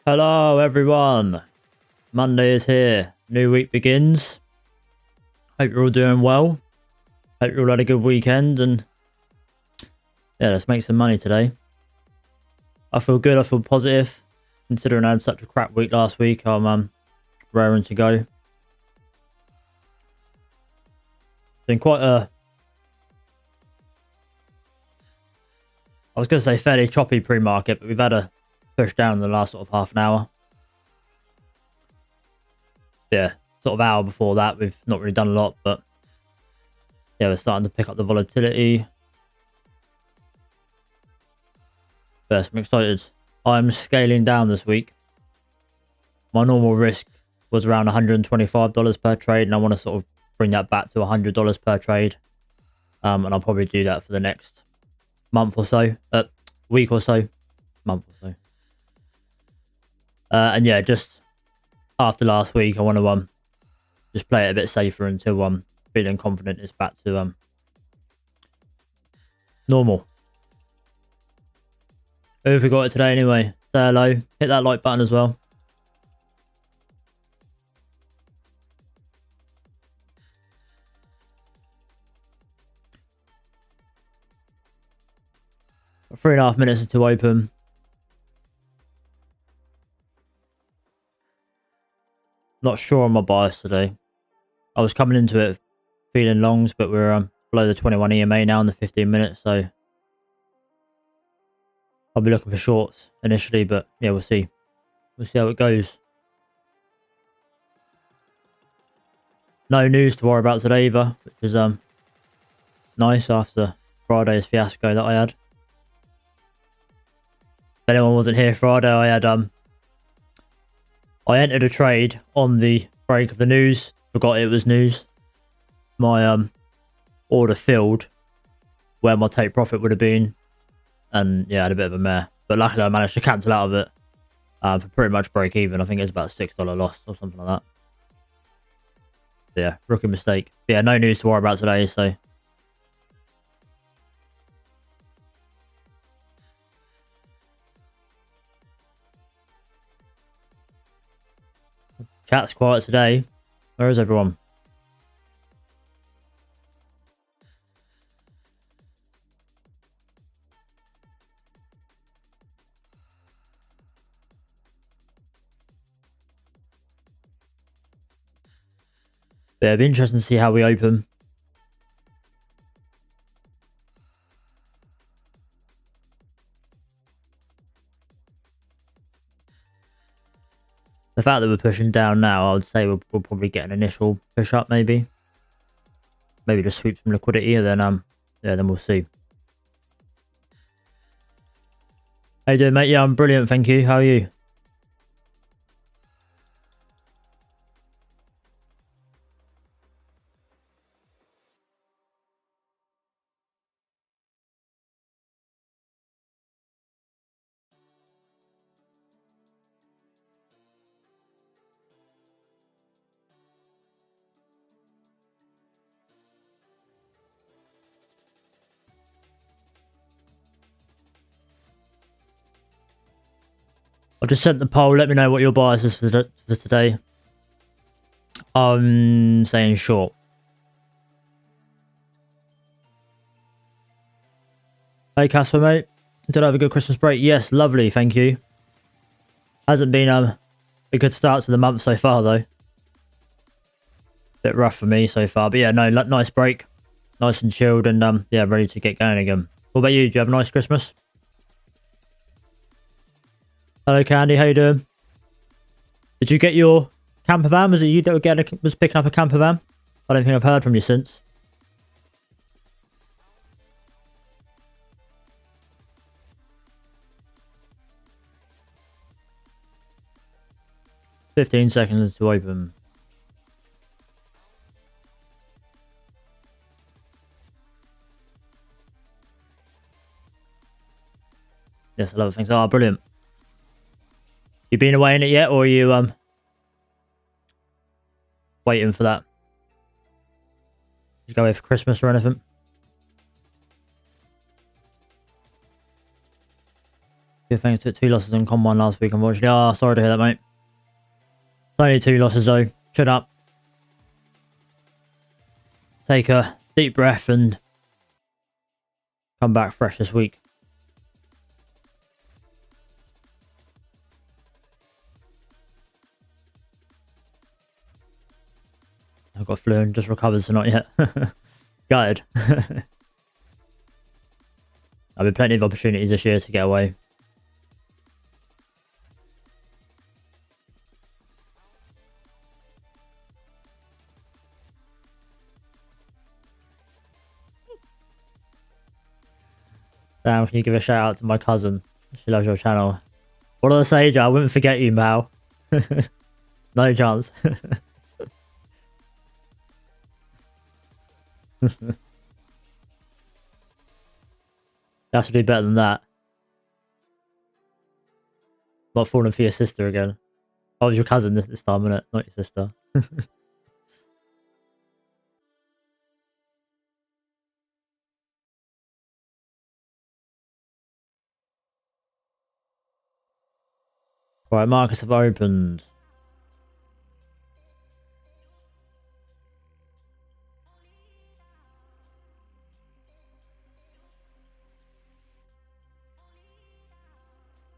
Hello everyone, Monday is here, new week begins. Hope you're all doing well. Hope you all had a good weekend, and yeah, let's make some money today. I feel good, I feel positive. Considering I had such a crap week last week, I'm raring to go. Been quite a, I was going to say fairly choppy pre-market, but we've had a push down in the last sort of half an hour. Yeah, sort of hour before that, we've not really done a lot, but yeah, we're starting to pick up the volatility. Yes, I'm excited. I'm scaling down this week. My normal risk was around $125 per trade, and I want to sort of bring that back to $100 per trade. And I'll probably do that for the next month or so, week or so, month or so. And yeah, just after last week, I want to just play it a bit safer until I'm feeling confident it's back to normal. Who have we got it today anyway? Say hello, hit that like button as well. Got 3.5 minutes until open. Not sure on my bias today. I was coming into it feeling longs, but we're below the 21 EMA now in the 15 minutes, so I'll be looking for shorts initially, but yeah, we'll see. We'll see how it goes. No news to worry about today either, which is nice after Friday's fiasco that I had. If anyone wasn't here Friday, I entered a trade on the break of the news. Forgot it was news. My order filled where my take profit would have been, and yeah, I had a bit of a mare. But luckily, I managed to cancel out of it for pretty much break even. I think it's about a $6 loss or something like that. But yeah, rookie mistake. But yeah, no news to worry about today. So chat's quiet today. Where is everyone? But it'll be interesting to see how we open. The fact that we're pushing down now, I would say we'll probably get an initial push up, maybe just sweep some liquidity, and then yeah, then we'll see. How you doing, mate? Yeah, I'm brilliant, thank you. How are you? I've just sent the poll. Let me know what your bias is for today. I'm saying short. Hey, Casper, mate. Did I have a good Christmas break? Yes, lovely, thank you. Hasn't been a good start to the month so far, though. Bit rough for me so far, but yeah, no, nice break. Nice and chilled, and yeah, ready to get going again. What about you? Did you have a nice Christmas? Hello, Candy. How you doing? Did you get your camper van? Was it you that was picking up a camper van? I don't think I've heard from you since. "15 seconds to open." Yes, I love things. Oh, brilliant. You been away in it yet, or are you waiting for that? Did you go away for Christmas or anything? Good thing. Took 2 losses in Combine last week, unfortunately. Oh, sorry to hear that, mate. It's only 2 losses, though. Shut up. Take a deep breath and come back fresh this week. I've got flu and just recovered, so not yet. Gutted. I've been plenty of opportunities this year to get away. Damn, can you give a shout out to my cousin? She loves your channel. What did I say, Joe? I wouldn't forget you, Mal. No chance. You have to do better than that. Not falling for your sister again. Oh, it was your cousin this time, innit? Not your sister. Right, markets have opened.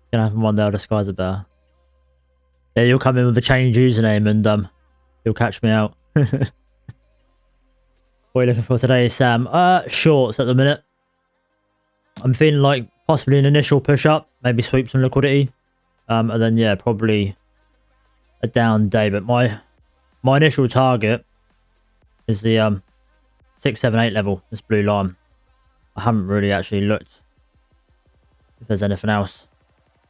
It's gonna happen one day, I'll disguise it better. Yeah, you'll come in with a changed username and you'll catch me out. What are you looking for today, Sam? Shorts at the minute. I'm feeling like possibly an initial push up, maybe sweep some liquidity. And then yeah, probably a down day. But my initial target is the 6, 7, 8 level, this blue line. I haven't really actually looked if there's anything else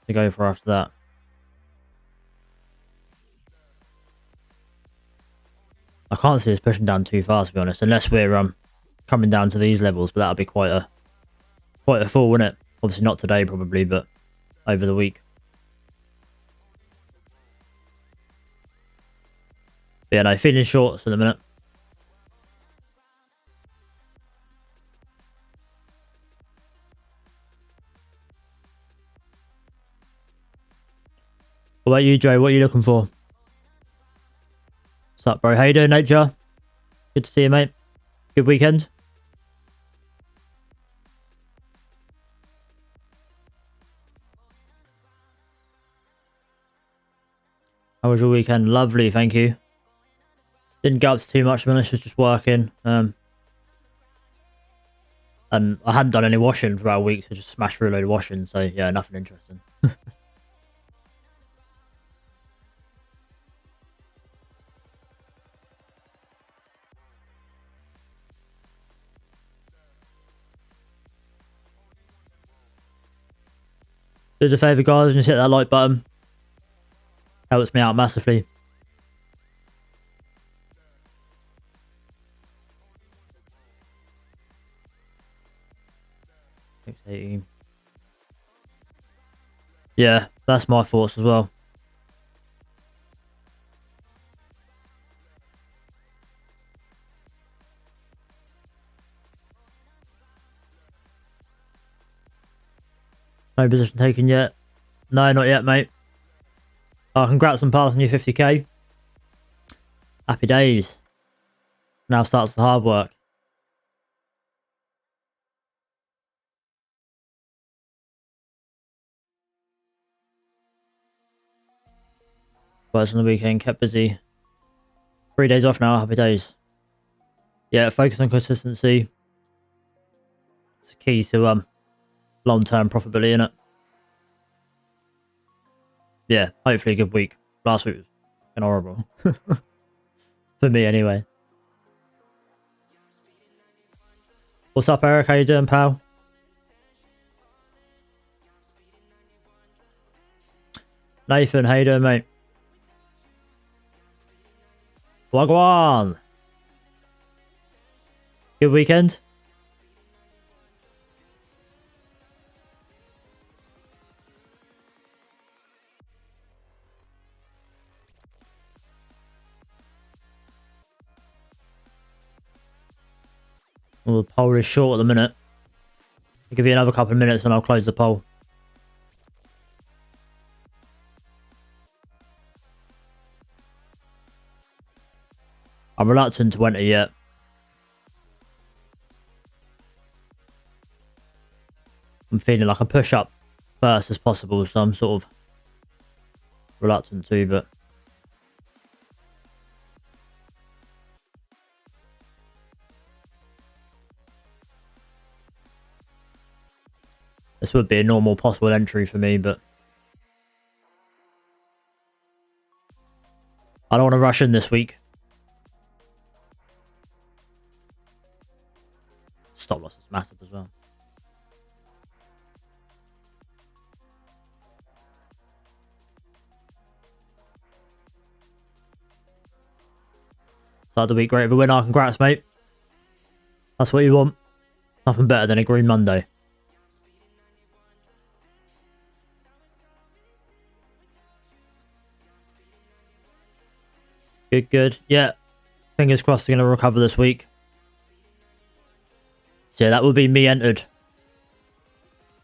to go for after that. I can't see us pushing down too fast, to be honest, unless we're coming down to these levels. But that'll be quite a fall, wouldn't it? Obviously not today, probably, but over the week. But yeah, no, feeling shorts at the minute. What about you, Joe? What are you looking for? What's up, bro? How you doing, Nature? Good to see you, mate. Good weekend. How was your weekend? Lovely, thank you. Didn't get up to too much, to be honest, was just working. And I hadn't done any washing for about a week, so just smashed through a load of washing. So yeah, nothing interesting. Do us a favour, guys, and just hit that like button. Helps me out massively. $6.18. Yeah, that's my thoughts as well. No position taken yet. No, not yet, mate. Congrats on passing your 50k. Happy days. Now starts the hard work. Works on the weekend, kept busy. 3 days off now, happy days. Yeah, focus on consistency. It's key to long-term profitability, innit? Yeah, hopefully a good week. Last week was fucking horrible. For me, anyway. What's up, Eric? How you doing, pal? Nathan, how you doing, mate? Wagwan! Good weekend? Well, the poll is short at the minute. I'll give you another couple of minutes and I'll close the poll. I'm reluctant to enter yet. I'm feeling like a push up first as possible, so I'm sort of reluctant to, but this would be a normal possible entry for me, but I don't want to rush in this week. Stop loss is massive as well. Start the week great of a winner. Congrats, mate. That's what you want. Nothing better than a green Monday. Good, good. Yeah. Fingers crossed they're going to recover this week. So yeah, that would be me entered.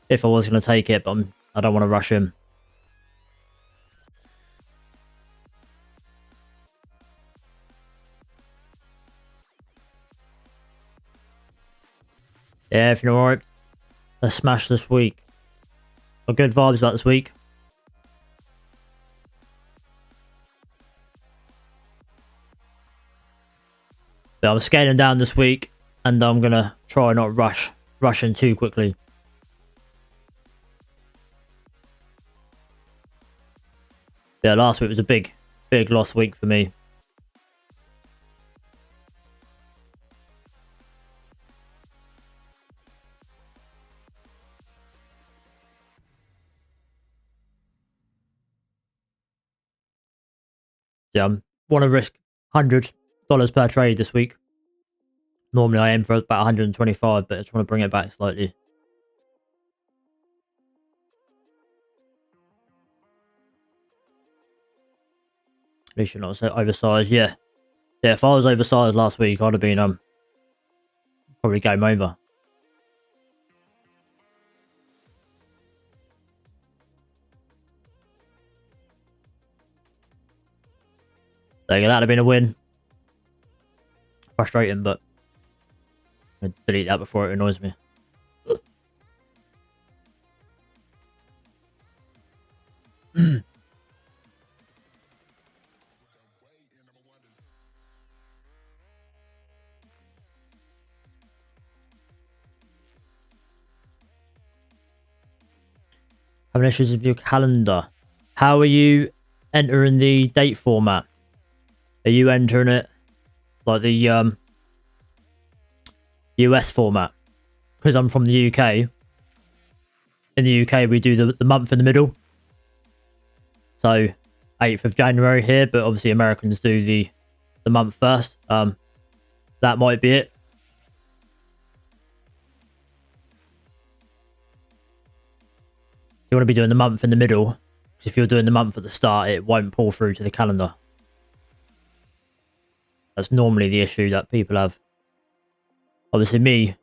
If I was going to take it, but I don't want to rush him. Yeah, if you're alright. Let's smash this week. Got good vibes about this week. But I'm scaling down this week, and I'm going to try not rush in too quickly. Yeah, last week was a big loss week for me. Yeah, I want to risk $100 per trade this week. Normally I aim for about 125, but I just want to bring it back slightly. At least you're not so oversized. Yeah, if I was oversized last week, I'd have been probably game over. There you go, that'd have been a win. Frustrating, but I delete that before it annoys me. Having issues with your calendar. How are you entering the date format? Are you entering it like the US format? Because I'm from the UK. In the UK, we do the month in the middle. So 8th of January here, but obviously Americans do the month first. That might be it. You want to be doing the month in the middle, because if you're doing the month at the start, it won't pull through to the calendar. That's normally the issue that people have. Obviously me,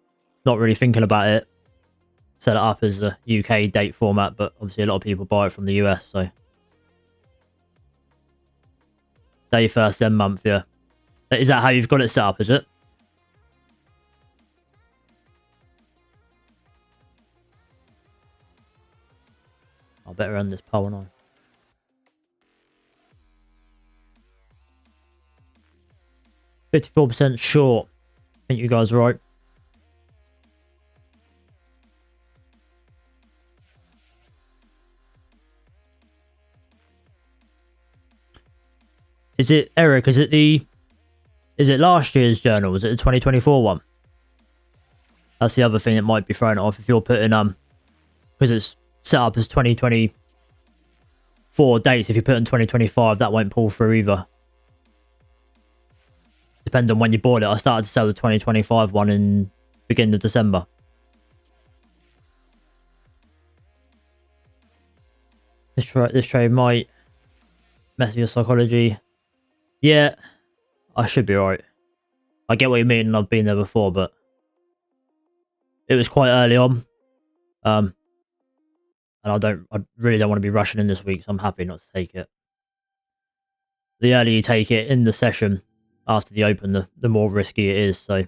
not really thinking about it, set it up as a UK date format, but obviously a lot of people buy it from the US, so. Day first, then month, yeah. Is that how you've got it set up, is it? I better end this poll now. 54% short. I think you guys are right. Is it, Eric, is it last year's journal? Is it the 2024 one? That's the other thing that might be thrown off if you're putting, because it's set up as 2024 dates. If you put in 2025, that won't pull through either. Depends on when you bought it. I started to sell the 2025 one in beginning of December. This trade might mess with your psychology. Yeah, I should be alright. I get what you mean, and I've been there before, but it was quite early on. And I really don't want to be rushing in this week, so I'm happy not to take it. The earlier you take it in the session after the open, the more risky it is, so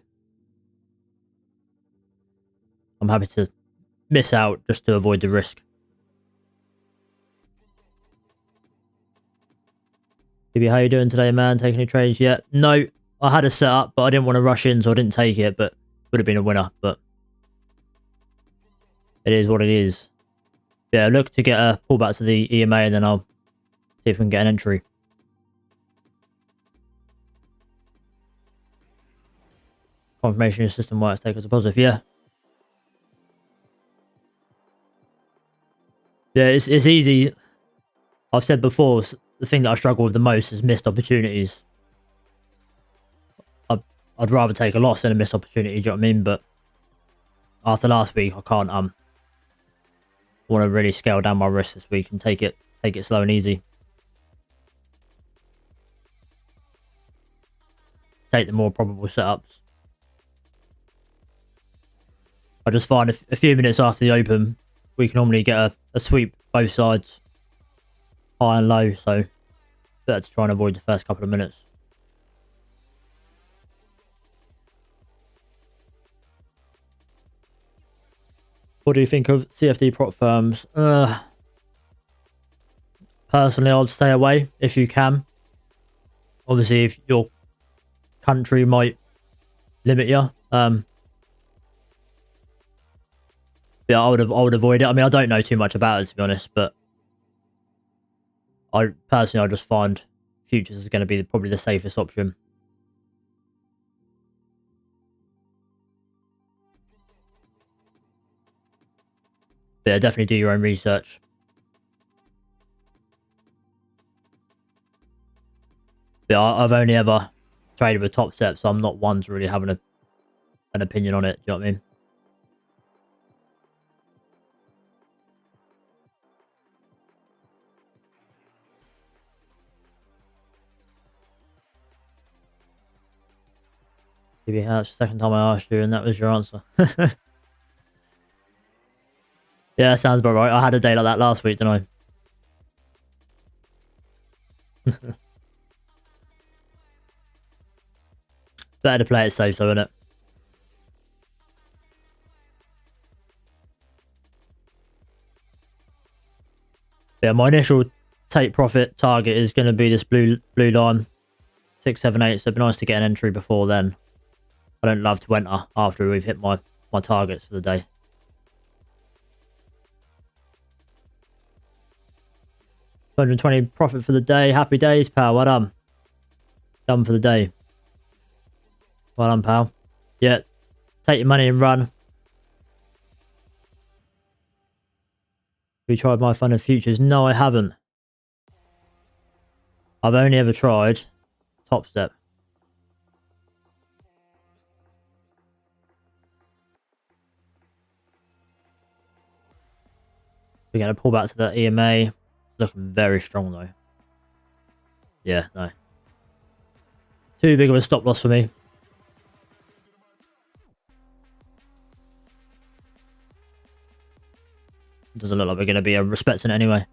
I'm happy to miss out just to avoid the risk. Maybe how you doing today, man? Taking any trades yet? No, I had a setup, but I didn't want to rush in, so I didn't take it, but would have been a winner, but it is what it is. Yeah, look to get a pullback to the EMA, and then I'll see if we can get an entry. Confirmation your system works, take as a positive, yeah. Yeah, it's easy. I've said before, the thing that I struggle with the most is missed opportunities. I'd rather take a loss than a missed opportunity, do you know what I mean? But after last week, I can't want to really scale down my risk this week and take it slow and easy. Take the more probable setups. I just find a few minutes after the open, we can normally get a sweep both sides, high and low, so better to try and avoid the first couple of minutes. What do you think of CFD prop firms? Personally, I'd stay away if you can. Obviously, if your country might limit you, yeah, I would avoid it. I mean, I don't know too much about it, to be honest, but I just find futures is going to be probably the safest option. But yeah, definitely do your own research. But I've only ever traded with Topstep, so I'm not one to really have an opinion on it. Do you know what I mean? Maybe that's the second time I asked you, and that was your answer. Yeah, sounds about right. I had a day like that last week, didn't I? Better to play it safe, though, isn't it? Yeah, my initial take profit target is going to be this blue line, 678. So it'd be nice to get an entry before then. I don't love to enter after we've hit my targets for the day. 220 profit for the day. Happy days, pal. Well done. Done for the day. Well done, pal. Yeah. Take your money and run. Have you tried My Fun and Futures? No, I haven't. I've only ever tried Topstep. We're going to pull back to that EMA. Looking very strong, though. Yeah, no. Too big of a stop loss for me. Doesn't look like we're going to be respecting it anyway.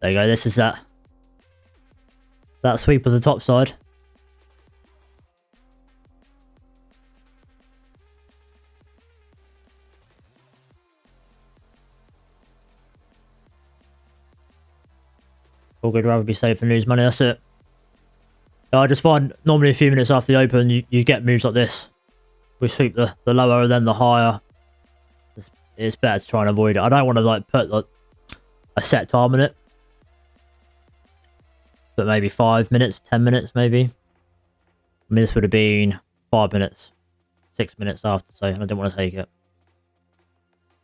There you go. This is that sweep of the top side. All good. Rather be safe and lose money. That's it. I just find normally a few minutes after the open, you get moves like this. We sweep the lower and then the higher. It's better to try and avoid it. I don't want to like put like a set time on it. But maybe 5 minutes, 10 minutes maybe. I mean, this would have been 5 minutes, 6 minutes after, so I didn't want to take it.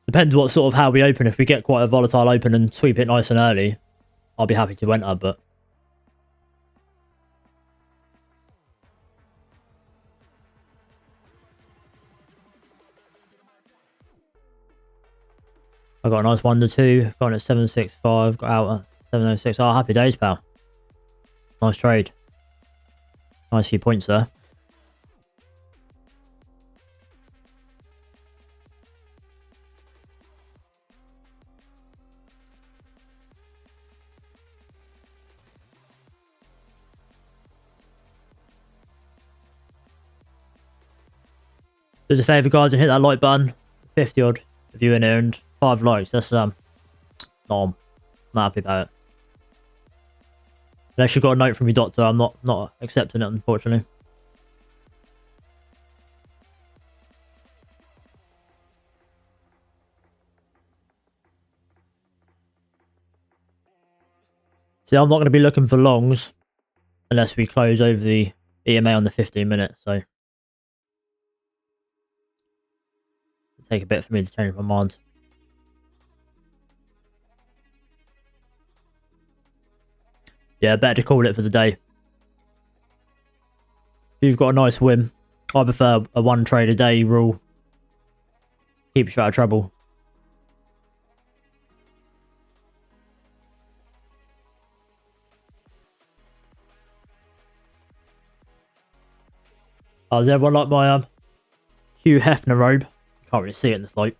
Depends what sort of how we open. If we get quite a volatile open and sweep it nice and early, I'll be happy to enter, but... I got a nice 1 to 2, got in at 765, got out at 706. Oh, happy days, pal. Nice trade. Nice few points there. Do us a favour, guys, and hit that like button. 50 odd if you in there and 5 likes. That's not happy about it. Unless you've got a note from your doctor, I'm not accepting it, unfortunately. See, I'm not going to be looking for longs unless we close over the EMA on the 15 minutes, so it'll take a bit for me to change my mind. Yeah, better to call it for the day. If you've got a nice win, I prefer a 1 trade a day rule. Keeps you out of trouble. Oh, does everyone like my Hugh Hefner robe? Can't really see it in this light.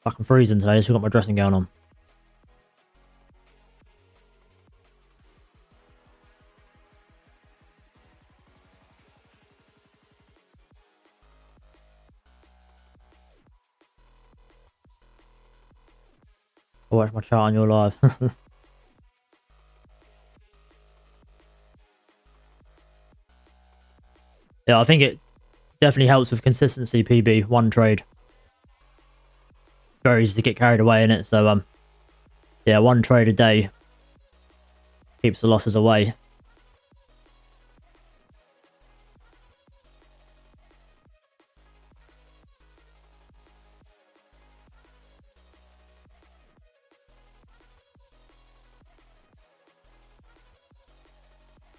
Fucking freezing today, so I've got my dressing gown on. I watch my chart on your live. Yeah, I think it definitely helps with consistency, PB. 1 trade. Very easy to get carried away in it, so yeah, 1 trade a day keeps the losses away.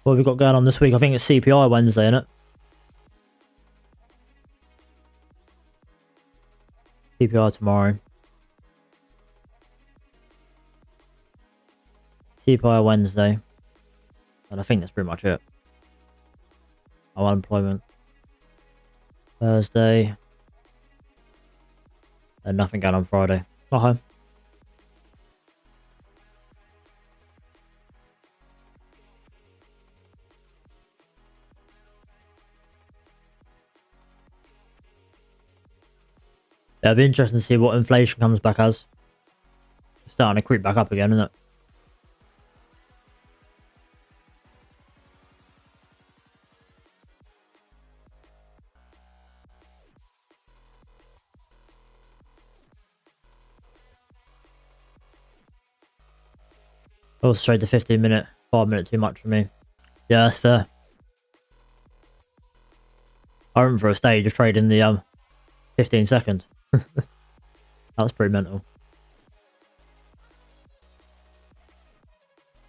What have we got going on this week? I think it's CPI Wednesday, isn't it? CPI tomorrow. CPI Wednesday. And I think that's pretty much it. Oh, unemployment. Thursday. And nothing going on Friday. Okay. Yeah, it'll be interesting to see what inflation comes back as. It's starting to creep back up again, isn't it? Also trade the 15-minute, 5-minute too much for me. Yeah, that's fair. I remember for a stage of trading the 15 second. That was pretty mental.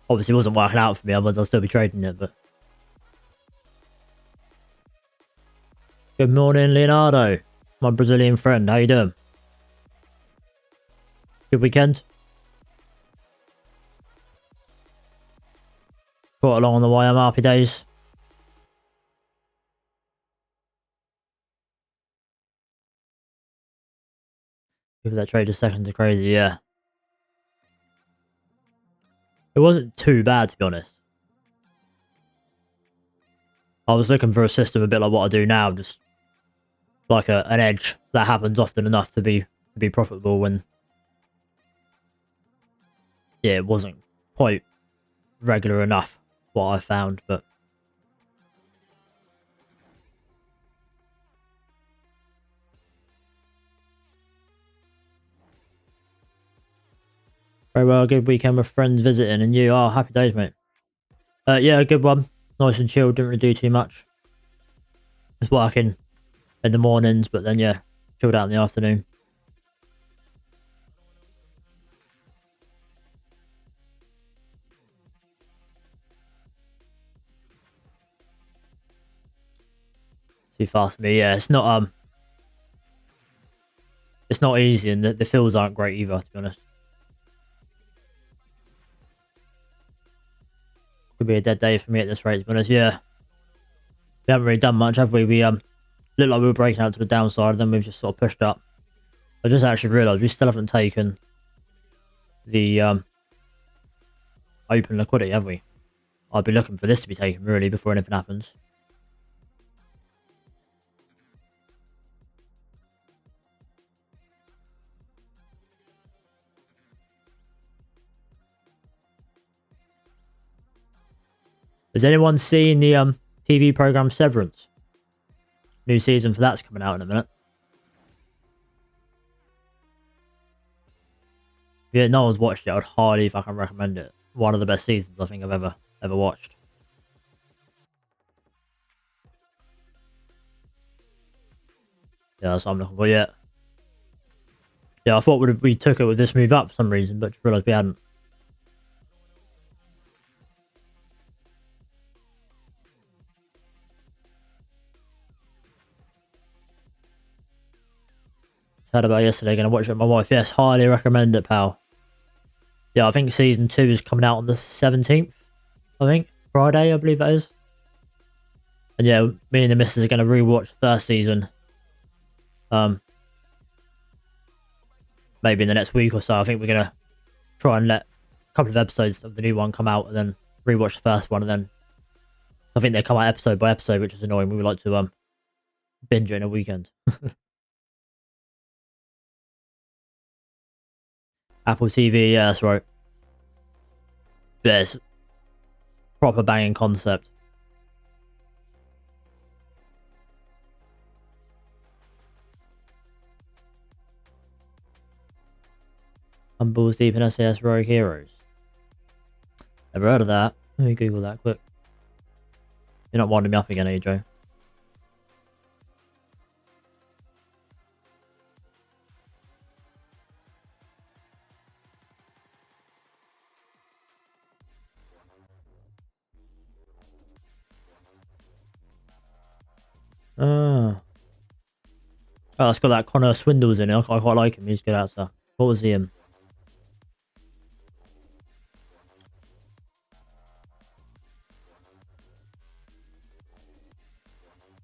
Obviously, it wasn't working out for me, otherwise I'll still be trading it, but... Good morning, Leonardo. My Brazilian friend. How you doing? Good weekend? Brought along on the YMRP days? People that trade a seconds are crazy, yeah. It wasn't too bad, to be honest. I was looking for a system a bit like what I do now, just like an edge that happens often enough to be profitable when, yeah, it wasn't quite regular enough, what I found, but... Very well, good weekend with friends visiting, and you? Oh, happy days, mate. Yeah, a good one. Nice and chilled, didn't really do too much. Just working in the mornings, but then, yeah, chilled out in the afternoon. Too fast for me, yeah. It's not easy, and the fills aren't great either, to be honest. Could be a dead day for me at this rate, to be honest, yeah. We haven't really done much, have we? We looked like we were breaking out to the downside, and then we've just sort of pushed up. I just actually realised we still haven't taken the open liquidity, have we? I'd be looking for this to be taken, really, before anything happens. Has anyone seen the TV program Severance? New season for that's coming out in a minute. Yeah, no one's watched it. I'd highly fucking recommend it. One of the best seasons I think I've ever watched. Yeah, that's what I'm looking for. Yeah, yeah. I thought we took it with this move up for some reason, but just realised we hadn't. Heard about it yesterday. Gonna watch it with my wife. Yes, highly recommend it, pal. Yeah, I think season 2 is coming out on the 17th. I think Friday, I believe that is. And yeah, me and the missus are gonna rewatch the first season. Maybe in the next week or so. I think we're gonna try and let a couple of episodes of the new one come out, and then rewatch the first one, and then I think they come out episode by episode, which is annoying. We would like to binge it in a weekend. Apple TV, yeah, that's right. Yeah, it's proper banging concept. I'm balls deep in SAS Rogue Heroes. Never heard of that. Let me Google that quick. You're not winding me up again, are you, Joe? Oh, it's got that Connor Swindles in it. I quite like him. He's good actor. What was he in?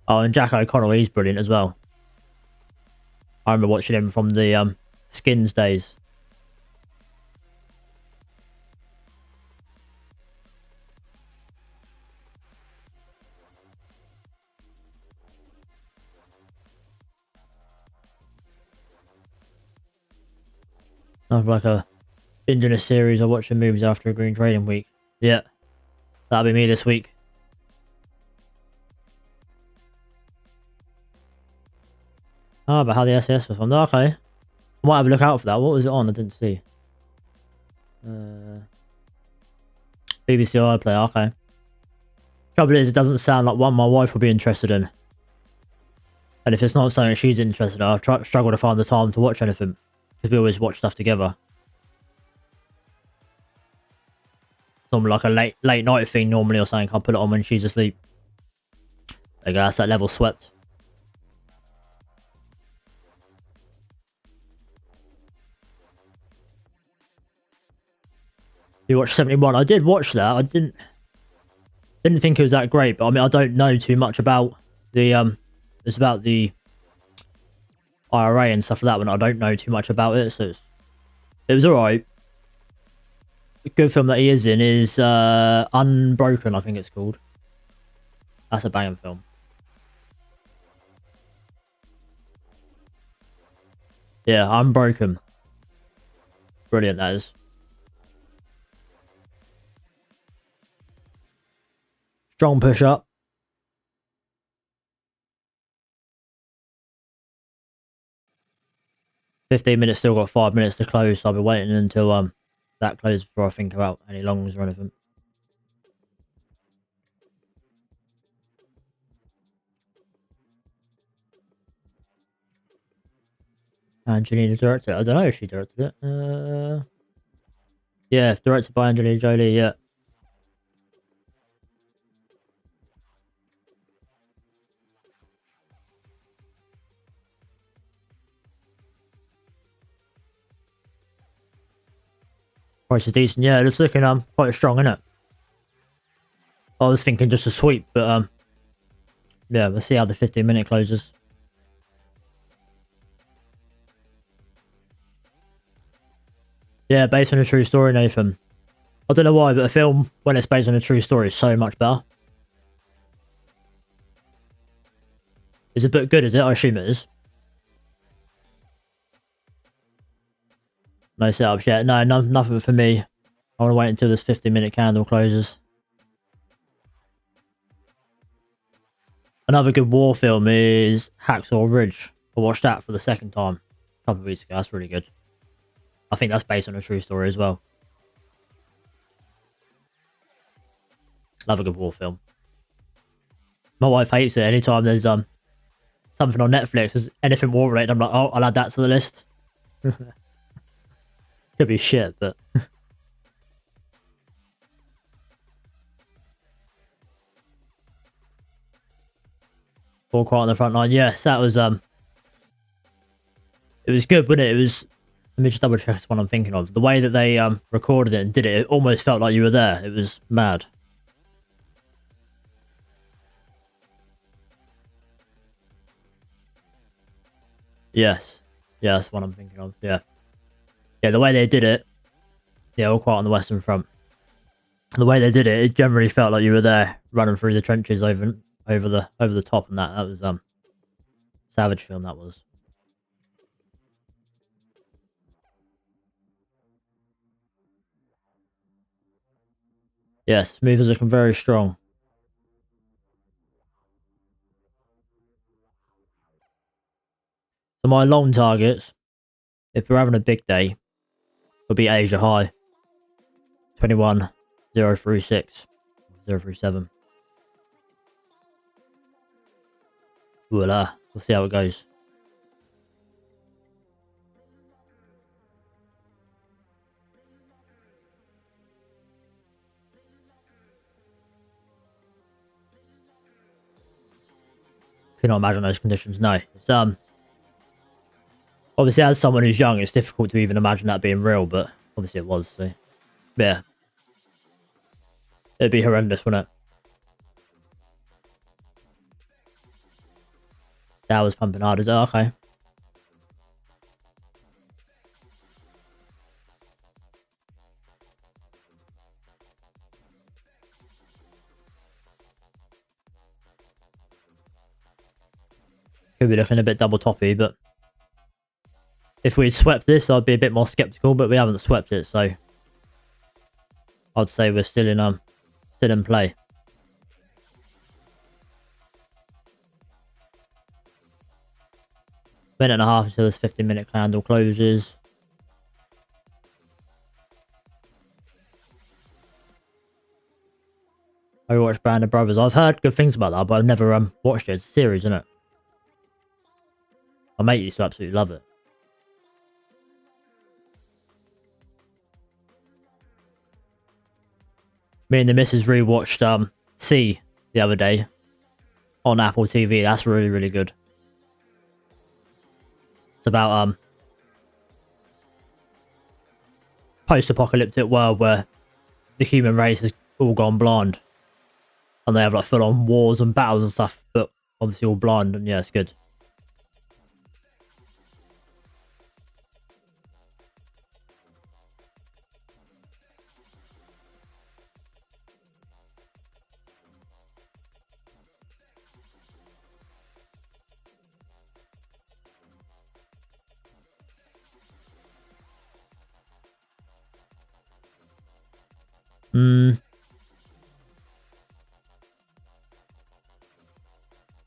Oh, and Jack O'Connell, he's brilliant as well. I remember watching him from the Skins days. After like a binge in a series or watching movies after a green trading week. Yeah, that'll be me this week. Oh, but how the SAS was on. Okay. I might have a look out for that. What was it on? I didn't see. BBC iPlayer, okay. Trouble is, it doesn't sound like one my wife will be interested in. And if it's not something she's interested in, I struggle to find the time to watch anything. Because we always watch stuff together. Something like a late night thing normally or something. I'll put it on when she's asleep. There you go, that's that level swept. You watched 71. I did watch that. I didn't think it was that great, but I mean I don't know too much about the it's about the IRA and stuff like that one. I don't know too much about it, so it was alright. The good film that he is in is Unbroken, I think it's called. That's a banging film. Yeah, Unbroken. Brilliant, that is. Strong push up. 15 minutes, still got 5 minutes to close, so I'll be waiting until that closes before I think about any longs or anything. Angelina directed it. I don't know if she directed it. Yeah, directed by Angelina Jolie, yeah. Price is decent, yeah, it's looking quite strong, isn't it? I was thinking just a sweep, but yeah, we'll see how the 15-minute closes. Yeah, based on a true story, Nathan. I don't know why, but a film, when it's based on a true story, is so much better. Is the book good, is it? I assume it is. No setups yet. No, nothing for me. I want to wait until this 15-minute candle closes. Another good war film is Hacksaw Ridge. I watched that for the second time a couple of weeks ago. That's really good. I think that's based on a true story as well. Love a good war film. My wife hates it. Anytime there's something on Netflix, there's anything war related, I'm like, oh, I'll add that to the list. Could be shit, but All Quiet on the Front Line. Yes, that was it was good, wasn't it? It was. Let me just double check what I'm thinking of. The way that they recorded it and did it, it almost felt like you were there. It was mad. Yes. Yeah, that's what I'm thinking of. Yeah. Yeah, the way they did it. Yeah, All Quiet on the Western Front. The way they did it, it generally felt like you were there running through the trenches over the top, and that was savage film, that was. Yes, movers looking very strong. So my long targets, if we're having a big day, would be Asia High. 21, 036, 037. Voila. We'll see how it goes. Cannot imagine those conditions. No. It's obviously as someone who's young, it's difficult to even imagine that being real, but obviously it was. So yeah, it'd be horrendous, wouldn't it? That was pumping hard. Is it okay? Could be looking a bit double toppy, but if we'd swept this, I'd be a bit more skeptical. But we haven't swept it, so I'd say we're still in play. Minute and a half until this 15-minute candle closes. I watched Band of Brothers. I've heard good things about that, but I've never watched it. It's a series, isn't it? My mate used to absolutely love it. Me and the missus rewatched C the other day on Apple TV. That's really, really good. It's about post-apocalyptic world where the human race has all gone blind, and they have like full-on wars and battles and stuff, but obviously all blind. And yeah, it's good.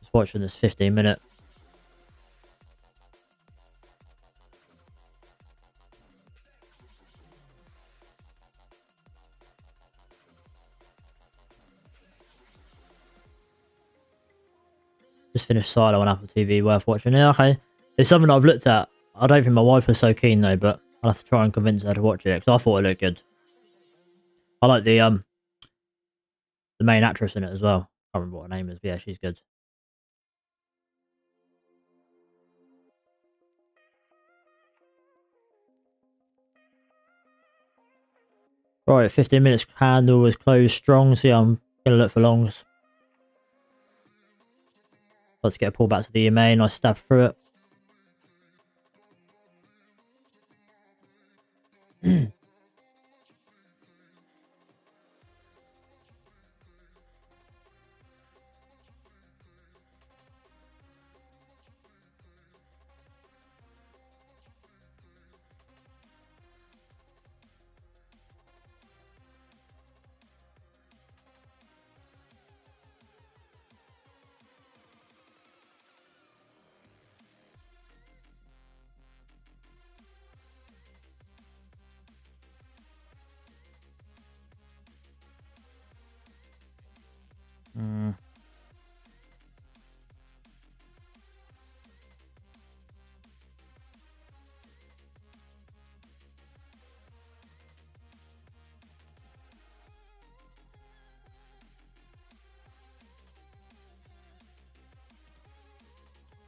Just watching this 15-minute. Just finished Silo on Apple TV. Worth watching. Yeah, okay. It's something I've looked at. I don't think my wife was so keen though, but I'll have to try and convince her to watch it because I thought it looked good. I like the main actress in it as well. I can't remember what her name is, but yeah, she's good. Right, 15 minutes candle was closed strong. See, I'm gonna look for longs. Let's get a pull back to the EMA. Nice stab through it.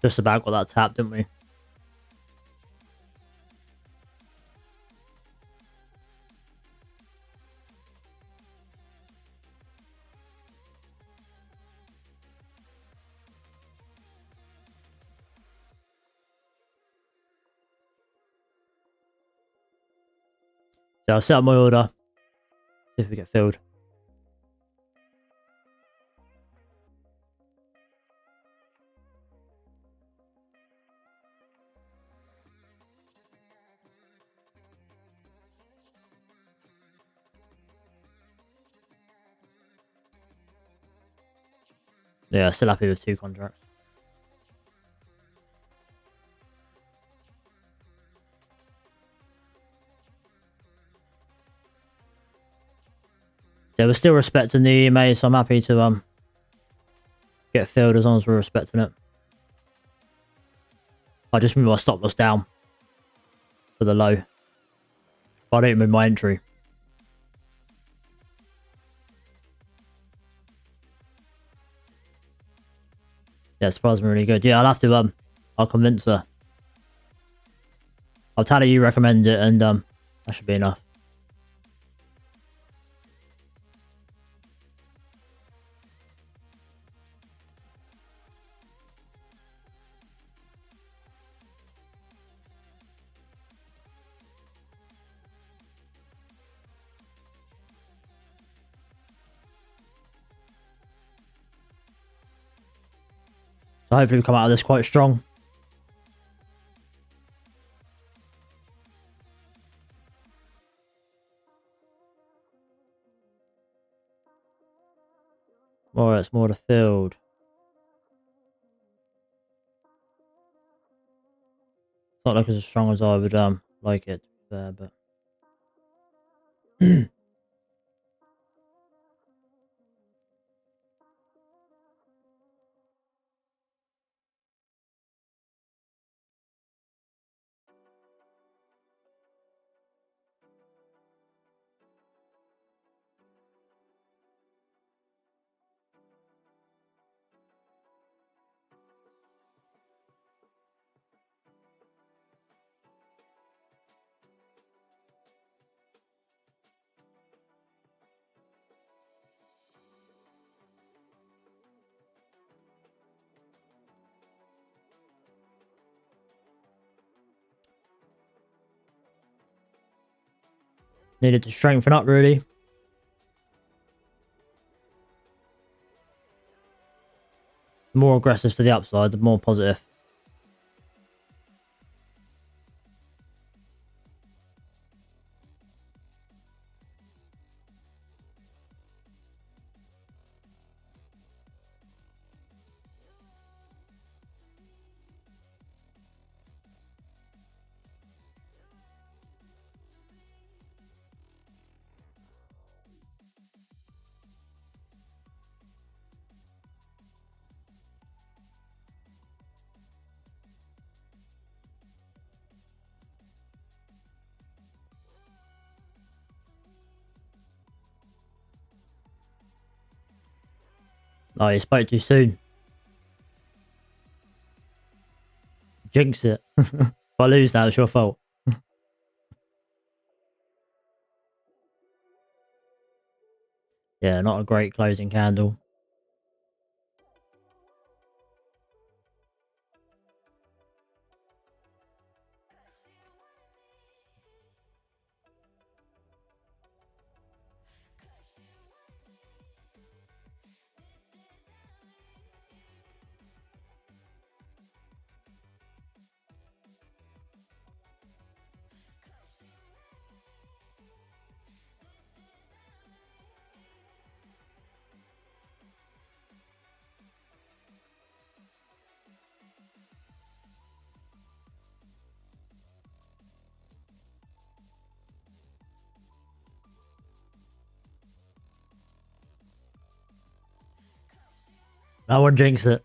Just about got that tap, didn't we? So I'll set up my order. See if we get filled. Yeah, still happy with 2 contracts. Yeah, we're still respecting the EMA, so I'm happy to get filled as long as we're respecting it. I just move my stop loss down for the low, but I don't move my entry. Yeah, surprisingly really good. Yeah, I'll have to I'll convince her. I'll tell her you recommend it, and that should be enough. So hopefully we come out of this quite strong. More, it's more the field. It's not looking as strong as I would like it there, but Needed to strengthen up, really. The more aggressive to the upside, the more positive. Oh, you spoke too soon. Jinx it. If I lose now, it's your fault. Yeah, not a great closing candle. No one jinx it.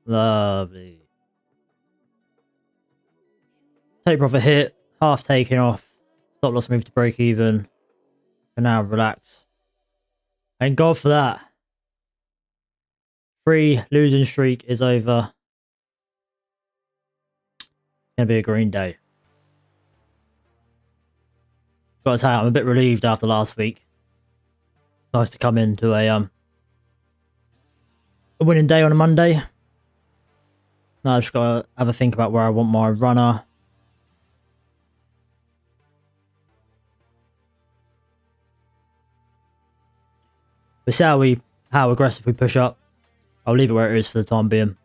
Lovely. Take profit hit. Half taken off. Stop loss move to break even. And now relax. Thank God for that. 3 losing streak is over. It's going to be a green day. Got to say, I'm a bit relieved after last week. Nice to come into a winning day on a Monday. Now I just got to have a think about where I want my runner. We'll see how aggressive we push up. I'll leave it where it is for the time being.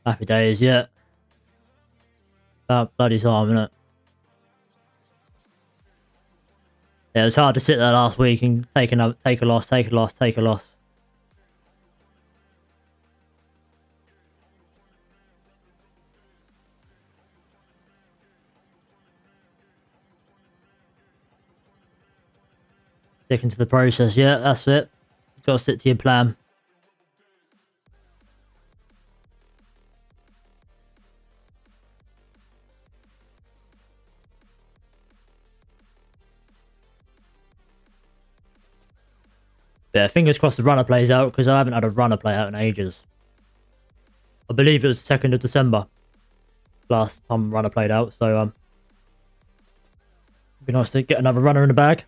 Happy days, yeah. That bloody time, innit? Yeah, it was hard to sit there last week and take a loss. Sticking to the process, yeah, that's it. Got to stick to your plan. Yeah, fingers crossed the runner plays out, because I haven't had a runner play out in ages. I believe it was 2nd of December last time runner played out, so it'd be nice to get another runner in the bag.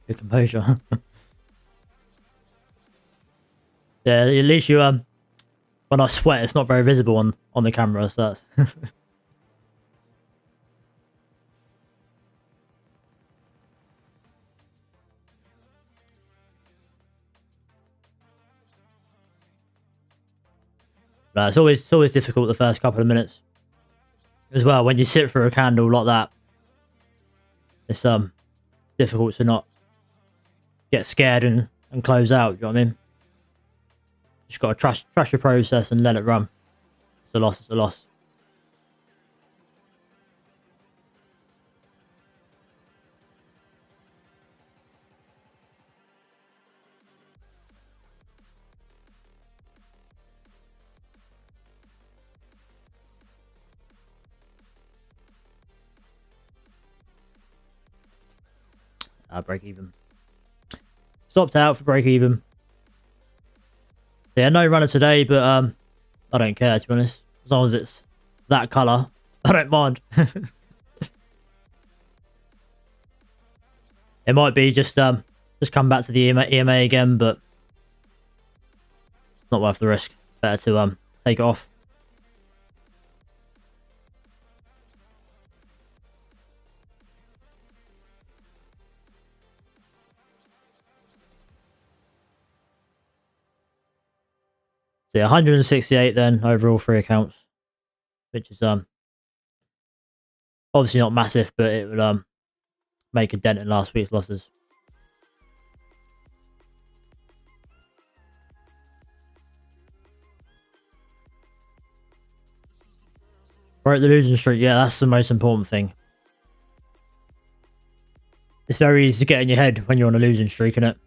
Good composure. Yeah, at least you when I sweat, it's not very visible on the camera, so that's It's always difficult the first couple of minutes as well. When you sit through a candle like that, it's difficult to not get scared and close out. You know what I mean? Just got to trust your process and let it run. It's a loss. It's a loss. Break even. Stopped out for break even. Yeah, no runner today, but I don't care, to be honest. As long as it's that colour, I don't mind. It might be just come back to the EMA again, but not worth the risk. Better to take it off. So yeah, 168 then overall 3 accounts, which is obviously not massive, but it would make a dent in last week's losses. Broke the losing streak. Yeah, that's the most important thing. It's very easy to get in your head when you're on a losing streak, isn't it?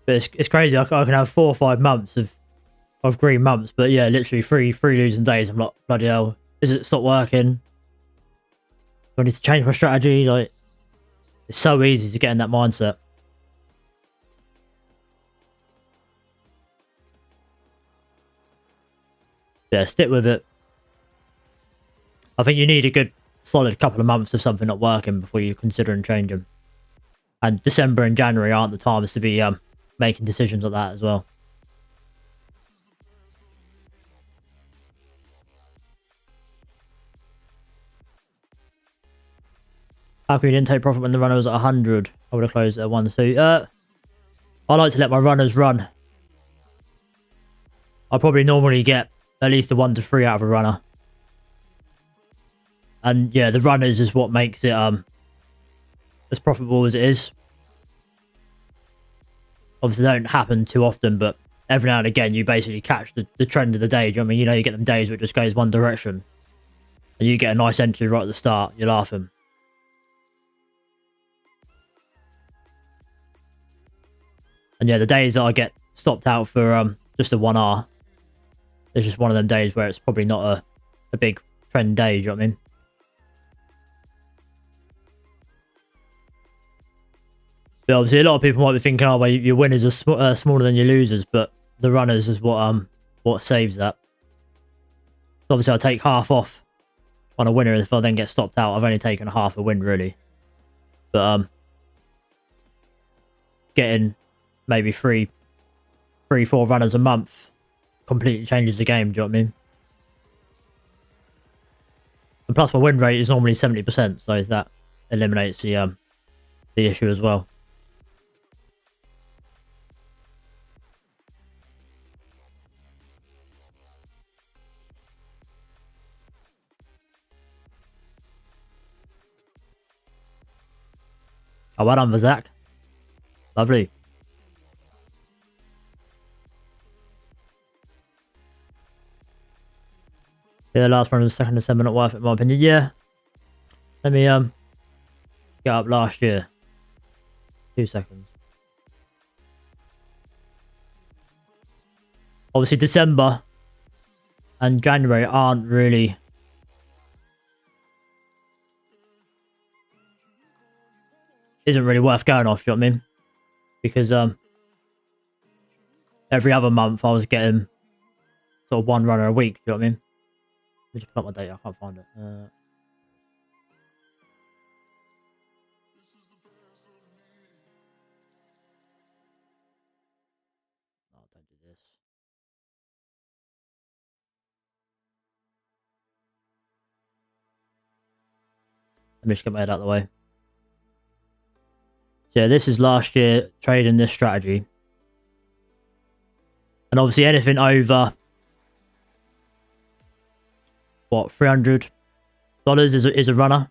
But it's crazy. I can have 4 or 5 months of green months, but yeah, literally three losing days. I'm like, bloody hell, is it stop working? Do I need to change my strategy? Like, it's so easy to get in that mindset. Yeah, stick with it. I think you need a good solid couple of months of something not working before you consider and changing. And December and January aren't the times to be making decisions like that as well. How come you didn't take profit when the runner was at 100? I would have closed at 1. So I like to let my runners run. I probably normally get at least a 1 to 3 out of a runner. And yeah, the runners is what makes it as profitable as it is. Obviously, they don't happen too often, but every now and again, you basically catch the trend of the day. Do you know what I mean? You know, you get them days where it just goes one direction. And you get a nice entry right at the start. You're laughing. And yeah, the days that I get stopped out for just a 1R, it's just one of them days where it's probably not a big trend day. Do you know what I mean? But obviously, a lot of people might be thinking, "Oh, well, your winners are smaller than your losers," but the runners is what saves that. So obviously, I take half off on a winner. If I then get stopped out, I've only taken half a win really. But getting maybe three, 4 runners a month completely changes the game. Do you know what I mean? And plus, my win rate is normally 70%, so that eliminates the issue as well. Oh, well done for Zach. Lovely. Yeah, the last run of the 2nd December not worth it in my opinion. Yeah. Let me get up last year. 2 seconds. Obviously December and January aren't really isn't really worth going off, do you know what I mean? Because every other month I was getting sort of 1 runner a week, do you know what I mean? Let me just pull up my data, I can't find it. No, don't do this. Let me just get my head out of the way. So yeah, this is last year trading this strategy. And obviously anything over, what, $300 is a runner.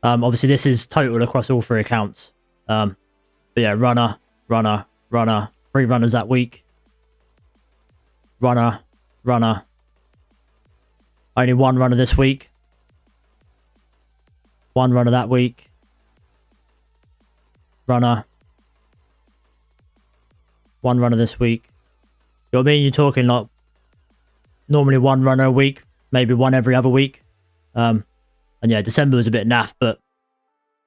Obviously this is total across all 3 accounts. But yeah, runner, 3 runners that week. Runner. Only 1 runner this week. 1 runner that week. Runner. 1 runner this week. You know what I mean? You're talking like normally 1 runner a week, maybe 1 every other week. And yeah, December was a bit naff, but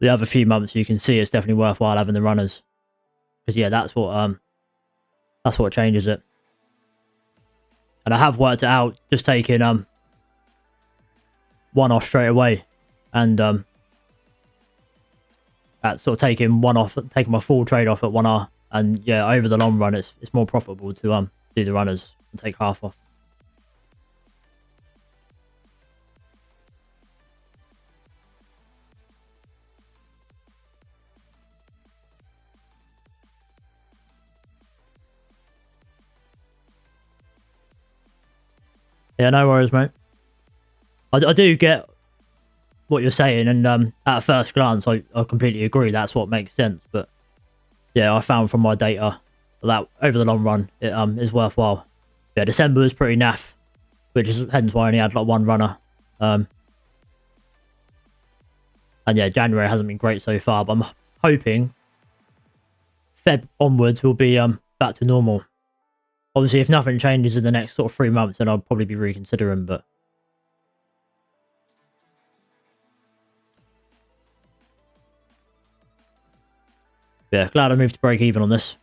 the other few months you can see it's definitely worthwhile having the runners. Because yeah, that's what changes it. And I have worked it out, just taking 1 off straight away, and that's sort of taking 1 off, taking my full trade off at 1R, and yeah, over the long run, it's more profitable to do the runners and take half off. Yeah, no worries, mate. I do get what you're saying, and at first glance, I completely agree. That's what makes sense. But yeah, I found from my data that over the long run, it is worthwhile. Yeah, December was pretty naff, which is hence why I only had like 1 runner. And yeah, January hasn't been great so far, but I'm hoping Feb onwards will be back to normal. Obviously, if nothing changes in the next sort of 3 months, then I'll probably be reconsidering, but yeah, glad I moved to break even on this.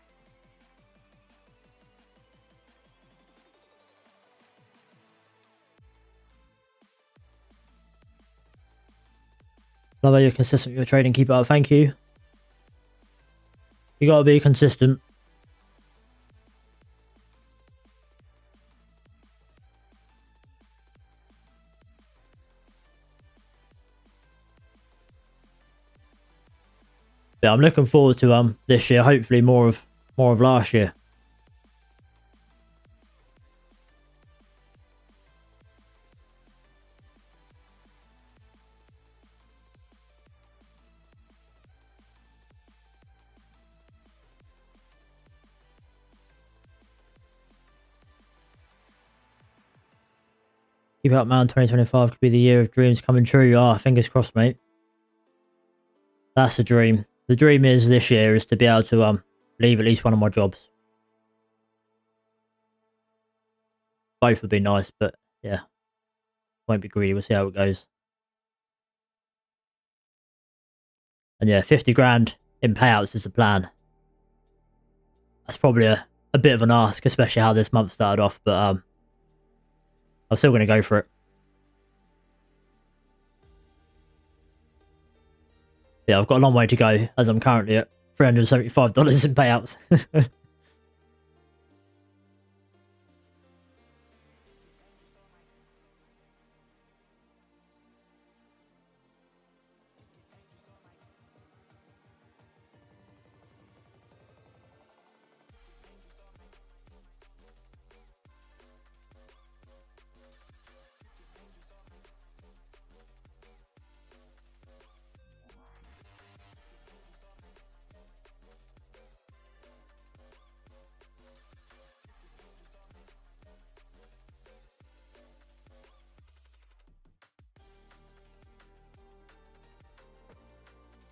Love how you're consistent with your trading. Keep it up. Thank you. You gotta be consistent. Yeah, I'm looking forward to this year. Hopefully more of last year. Keep it up, man. 2025 could be the year of dreams coming true. Ah, fingers crossed, mate. That's the dream. The dream is this year is to be able to leave at least one of my jobs. Both would be nice, but yeah, won't be greedy. We'll see how it goes. And yeah, 50 grand in payouts is the plan. That's probably a bit of an ask, especially how this month started off, but I'm still going to go for it. Yeah, I've got a long way to go, as I'm currently at $375 in payouts.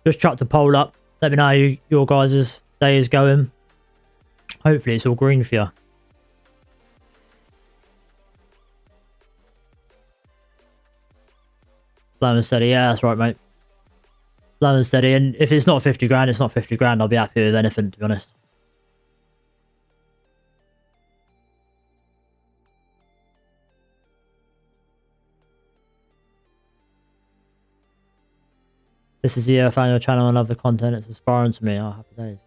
Just chucked a poll up. Let me know how your guys' day is going. Hopefully it's all green for you. Slow and steady. Yeah, that's right, mate. Slow and steady. And if it's not 50 grand, it's not 50 grand. I'll be happy with anything, to be honest. This is the year I found your channel. I love the content. It's inspiring to me. Oh, happy days.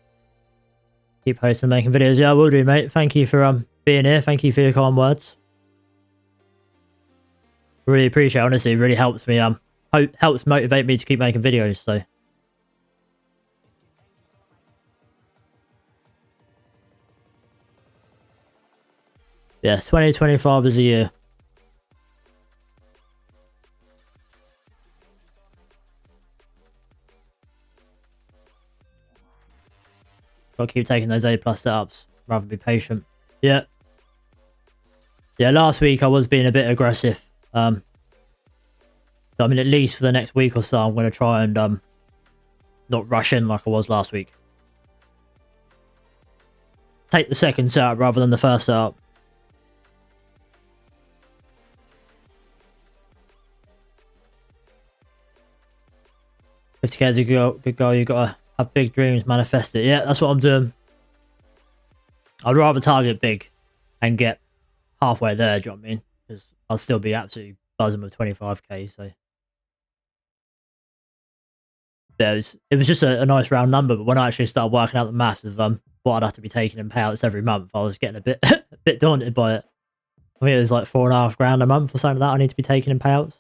Keep posting and making videos. Yeah, I will do, mate. Thank you for being here. Thank you for your kind words. Really appreciate it. Honestly, it really helps me. Helps motivate me to keep making videos. So Yeah, 2025 is a year. Gotta keep taking those A+ setups, rather be patient. Yeah. Yeah, last week I was being a bit aggressive. So I mean, at least for the next week or so, I'm going to try and not rush in like I was last week. Take the second setup rather than the first setup. $50K is a good goal. You got to have big dreams, manifest it. Yeah, that's what I'm doing. I'd rather target big and get halfway there, do you know what I mean? Because I'll still be absolutely buzzing with 25K, so... Yeah, it was just a nice round number, but when I actually started working out the maths of what I'd have to be taking in payouts every month, I was getting a bit a bit daunted by it. I think it was like $4.5 a month or something like that I need to be taking in payouts.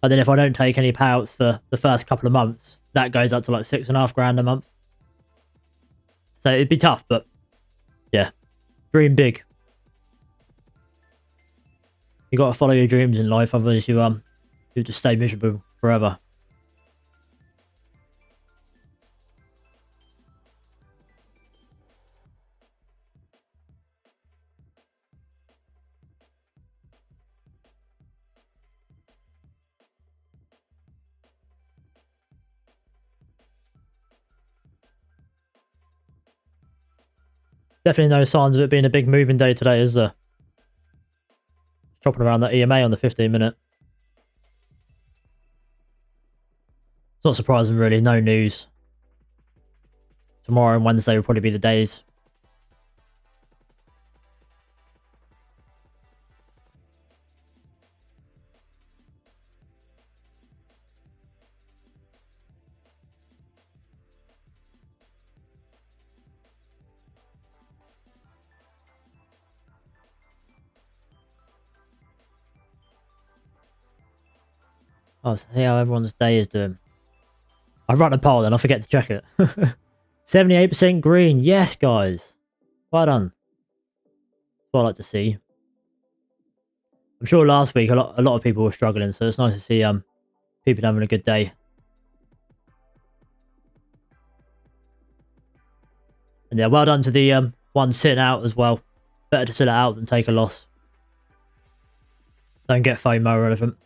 And then if I don't take any payouts for the first couple of months, that goes up to like $6.5 a month. So it'd be tough, but yeah, dream big. You got to follow your dreams in life, otherwise you just stay miserable forever. Definitely no signs of it being a big moving day today, is there? Chopping around that EMA on the 15-minute. It's not surprising, really. No news. Tomorrow and Wednesday will probably be the days. Oh, so see how everyone's day is doing. I run a poll and I forget to check it. 78% green. Yes, guys. Well done. That's what I like to see. I'm sure last week a lot of people were struggling, so it's nice to see people having a good day. And yeah, well done to the one sitting out as well. Better to sit it out than take a loss. Don't get FOMO or anything.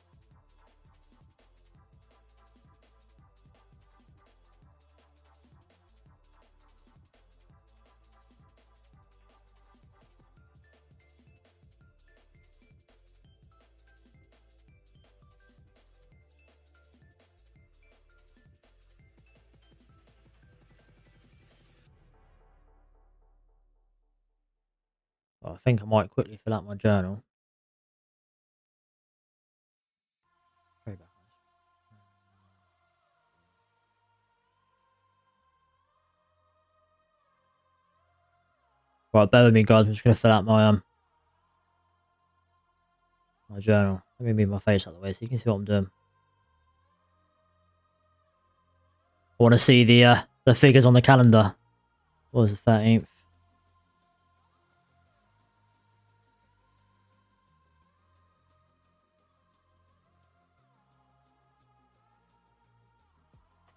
Well, I think I might quickly fill out my journal. Right, bear with me, guys. I'm just going to fill out my my journal. Let me move my face out of the way so you can see what I'm doing. I want to see the figures on the calendar. What was the 13th?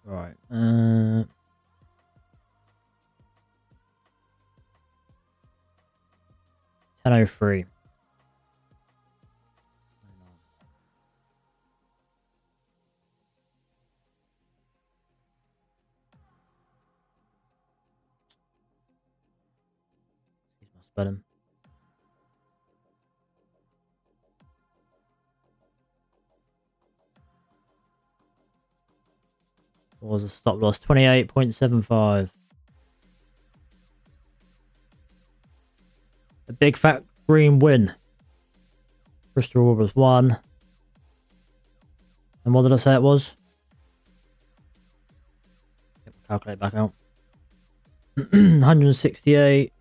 Right. 10:03. Excuse my spelling. What was the stop loss? 28.75. A big fat green win. Crystal Orb was 1. And what did I say it was? Calculate back out. 168.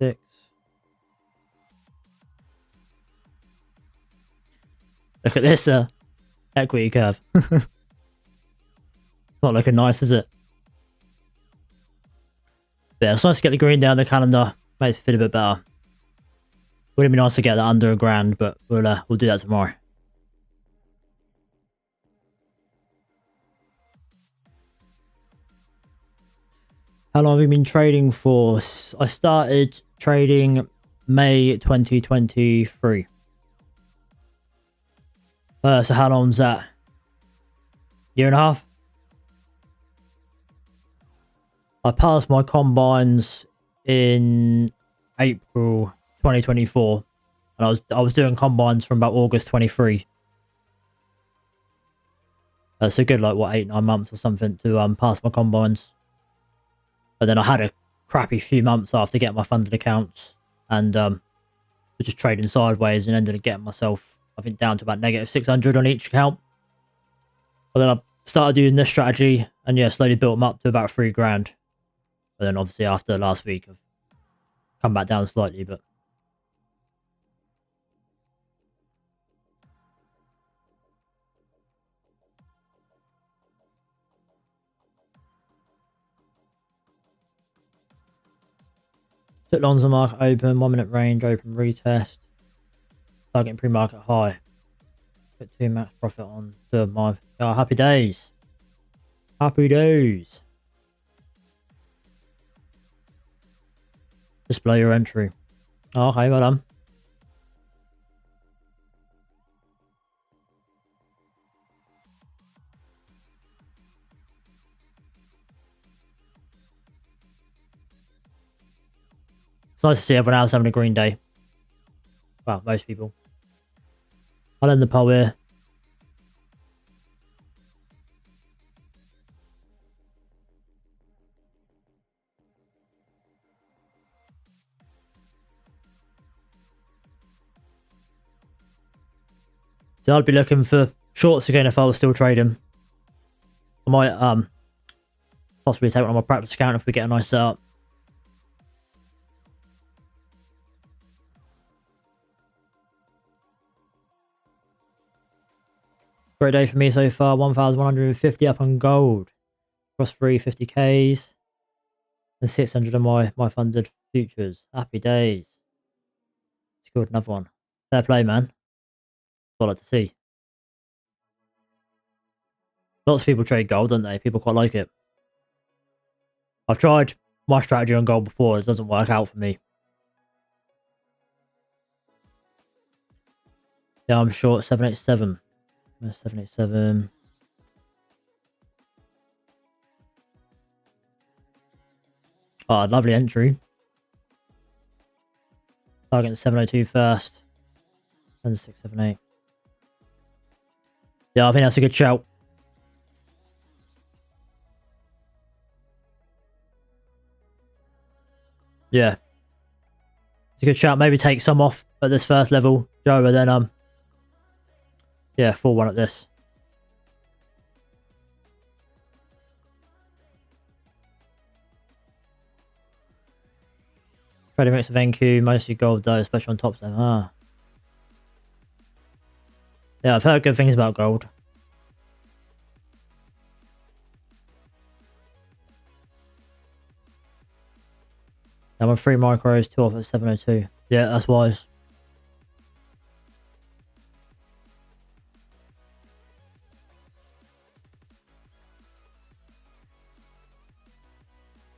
6. Look at this equity curve. It's not looking nice, is it? Yeah, it's nice to get the green down the calendar. Makes it feel a bit better. Would it be nice to get that under $1,000, but we'll do that tomorrow. How long have you been trading for? I started trading May 2023. So how long's that? Year and a half? I passed my combines in April 2024, and I was doing combines from about August 23. So good, like what, 8-9 months or something to pass my combines. But then I had a crappy few months after getting my funded accounts, and was just trading sideways and ended up getting myself, I think, down to about -600 on each account. But then I started using this strategy, and yeah, slowly built them up to about $3,000. But then obviously after last week, I've come back down slightly, but took longs on market open, 1 minute range, open retest, targeting pre-market high. Put 2 max profit on 2 of my happy days. Happy days. Display your entry. Oh, okay, well done. It's nice to see everyone else having a green day. Well, most people. I'll end the poll here. So I'd be looking for shorts again if I was still trading. I might possibly take one on my practice account if we get a nice setup. Great day for me so far. 1,150 up on gold. Cross 350Ks. And 600 on my funded futures. Happy days. Scored another one. Fair play, man. That's what I like to see. Lots of people trade gold, don't they? People quite like it. I've tried my strategy on gold before. It doesn't work out for me. Yeah, I'm short 787. 787. Oh, lovely entry. Target 702 first. Then 678. Yeah, I think that's a good shout. Yeah. It's a good shout. Maybe take some off at this first level, Joe, and then yeah, full one at this. Trading mix of NQ, mostly gold though, especially on Topstep. Ah. Yeah, I've heard good things about gold. I'm on 3 micros, 2 off at 702. Yeah, that's wise.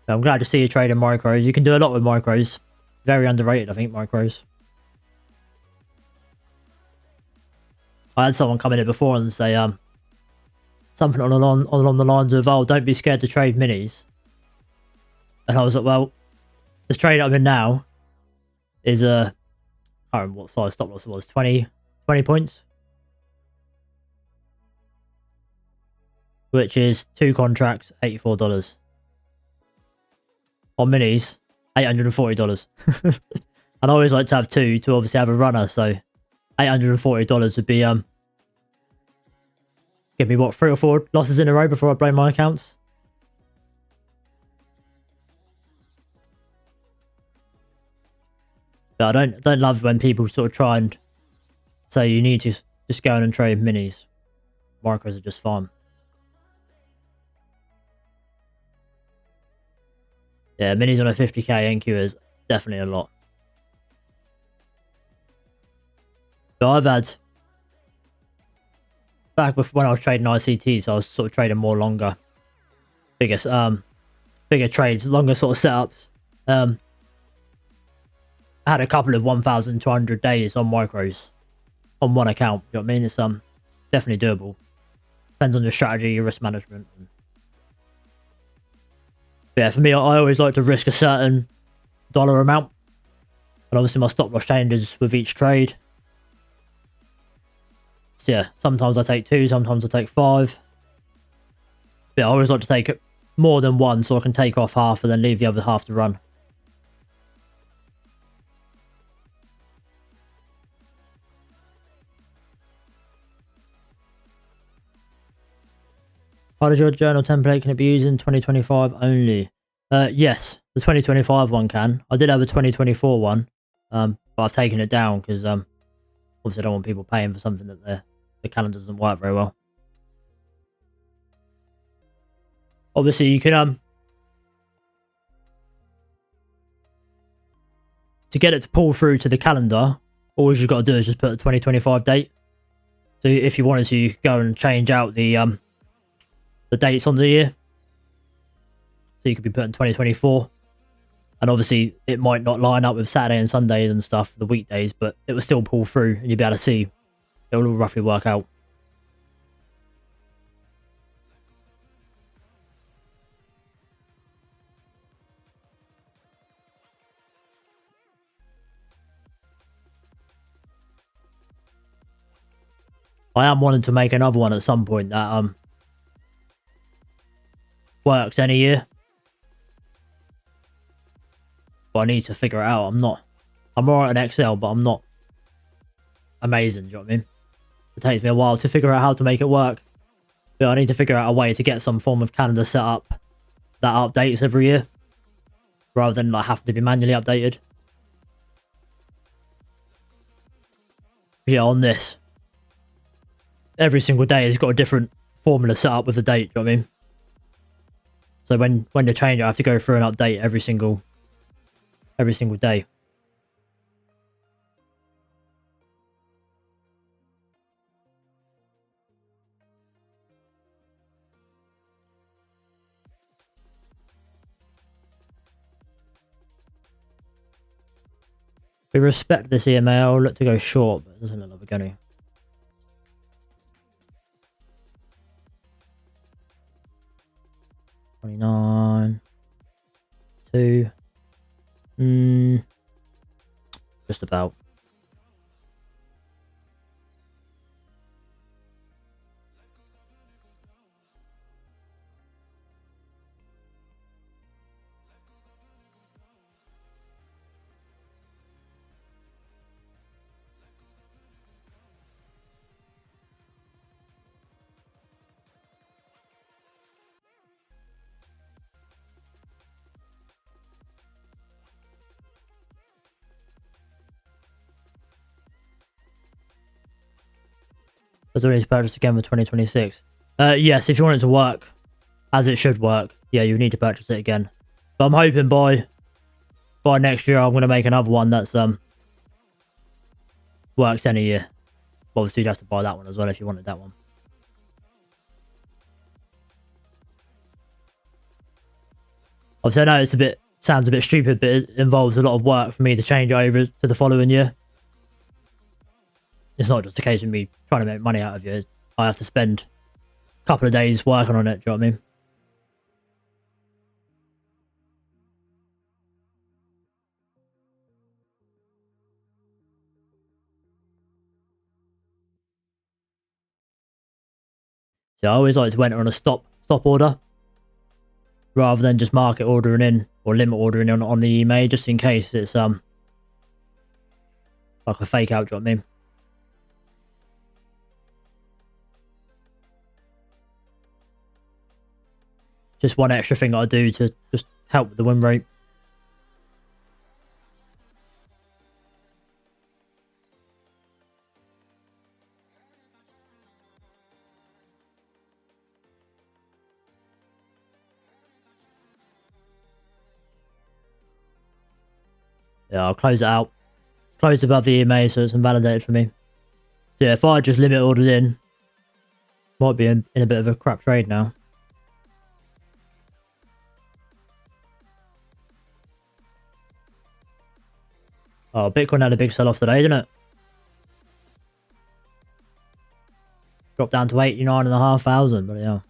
I'm glad to see you trading micros. You can do a lot with micros. Very underrated, I think, micros. I had someone come in here before and say something along the lines of, "Oh, don't be scared to trade minis." And I was like, "Well, this trade I'm in now is I can't remember what size stop loss it was. 20 points, which is 2 contracts, $84 on minis, $840." And I always like to have 2 to obviously have a runner, so $840 would be give me what, 3 or 4 losses in a row before I blow my accounts. But I don't love when people sort of try and say you need to just go in and trade minis. Micros are just fine. Yeah, minis on a 50k NQ is Definitely a lot. But I've had back when I was trading ICTs, I was sort of trading more longer, bigger trades, longer sort of setups. I had a couple of 1,200 days on micros on one account. You know what I mean? It's definitely doable. Depends on your strategy, your risk management. But yeah, for me, I always like to risk a certain dollar amount, and obviously my stop loss changes with each trade. So yeah, sometimes I take 2, sometimes I take 5. But I always like to take more than one, so I can take off half and then leave the other half to run. How does your journal template, can it be used in 2025 only? Yes, the 2025 one can. I did have a 2024 one, but I've taken it down because obviously I don't want people paying for something that the calendar doesn't work very well. Obviously, you can to get it to pull through to the calendar. All you've got to do is just put a 2025 date. So if you wanted to, you could go and change out the dates on the year. So you could be putting 2024. And obviously, it might not line up with Saturday and Sundays and stuff, the weekdays, but it will still pull through and you'll be able to see it will all roughly work out. I am wanting to make another one at some point that works any year. But I need to figure it out. I'm alright in Excel, but I'm not amazing, do you know what I mean? It takes me a while to figure out how to make it work. But I need to figure out a way to get some form of calendar set up that updates every year, rather than like having to be manually updated. Yeah, on this, every single day has got a different formula set up with the date, do you know what I mean? So when they change it, I have to go through and update every single day. We respect this EMA. I'll look to go short, but it doesn't look like we're going to. $29, 2. Just about. Does it need to purchase again for 2026? Yes, if you want it to work as it should work, yeah, you need to purchase it again. But I'm hoping by next year I'm going to make another one that's works any year. Obviously, you'd have to buy that one as well if you wanted that one. Obviously, I know it's sounds a bit stupid, but it involves a lot of work for me to change it over to the following year. It's not just a case of me trying to make money out of it. I have to spend a couple of days working on it, do you know what I mean? So I always like to enter on a stop order rather than just market ordering in or limit ordering on the EMA, just in case it's like a fake out, do you know what I mean? Just one extra thing I do to just help with the win rate. Yeah, I'll close it out. Closed above the EMA, so it's invalidated for me. So yeah, if I just limit ordered in, might be in a bit of a crap trade now. Oh, Bitcoin had a big sell-off today, didn't it? Dropped down to 89,500, but yeah.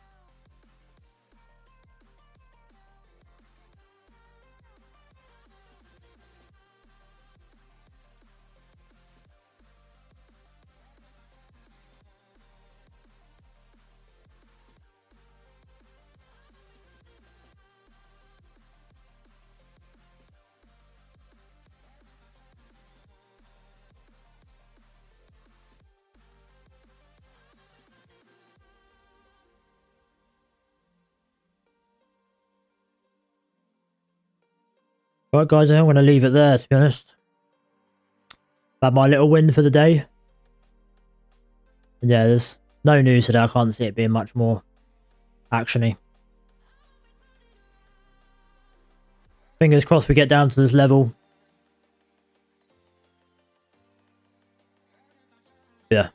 Right, guys, I think I'm going to leave it there, to be honest. Had my little win for the day. And yeah, there's no news today. I can't see it being much more actiony. Fingers crossed we get down to this level. Yeah.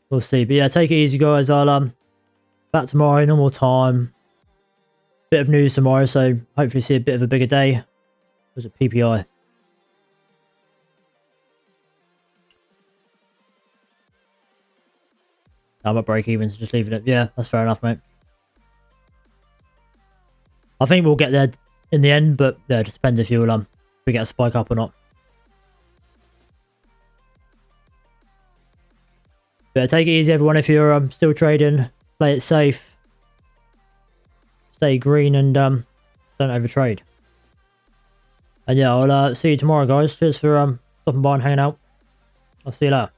We'll see. But yeah, take it easy, guys. I'll back tomorrow, normal time. Bit of news tomorrow, so hopefully see a bit of a bigger day. Was it PPI? I'm at break even, so just leaving it. Yeah, that's fair enough, mate. I think we'll get there in the end, but yeah, it just depends if you'll if we get a spike up or not. But take it easy, everyone. If you're still trading, play it safe, stay green, and don't overtrade. And yeah, I'll see you tomorrow, guys. Cheers for stopping by and hanging out. I'll see you later.